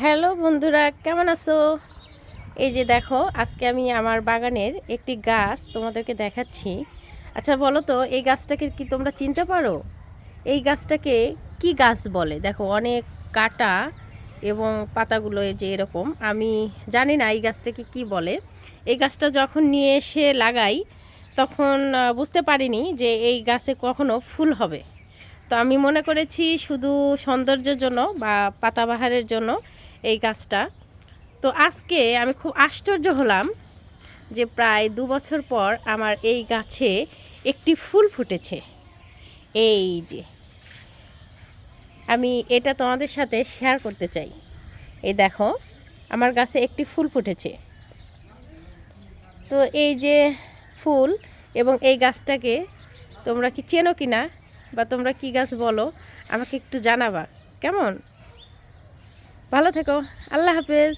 Hello বন্ধুরা, কেমন আছো? এই যে দেখো, আজকে আমি আমার বাগানের একটি গাছ তোমাদেরকে দেখাচ্ছি। আচ্ছা বলো তো, এই গাছটাকে কি তোমরা চিনতে পারো? এই গাছটাকে কি গাছ বলে? দেখো, অনেক কাটা এবং পাতাগুলো এই যে এরকম। আমি জানি না এই গাছটাকে কি বলে। এই গাছটা যখন নিয়ে এসে লাগাই তখন বুঝতে পারিনি যে এই গাছে কখনো ফুল হবে। তো আমি মনে করেছি শুধু সৌন্দর্যের জন্য বা পাতাবাহারের জন্য এই গাছটা। তো আজকে আমি খুব আশ্চর্য হলাম যে প্রায় 2 বছর পর আমার এই গাছে একটি ফুল ফুটেছে। এই যে আমি এটা তোমাদের সাথে শেয়ার করতে চাই। এই দেখো, আমার গাছে একটি ফুল ফুটেছে। তো এই যে ফুল, এবং এই গাছটাকে তোমরা কি চেনো কি না, বা তোমরা কি গাছ বলো আমাকে একটু জানাবা। কেমন? ভালো থেকো। আল্লাহ হাফেজ।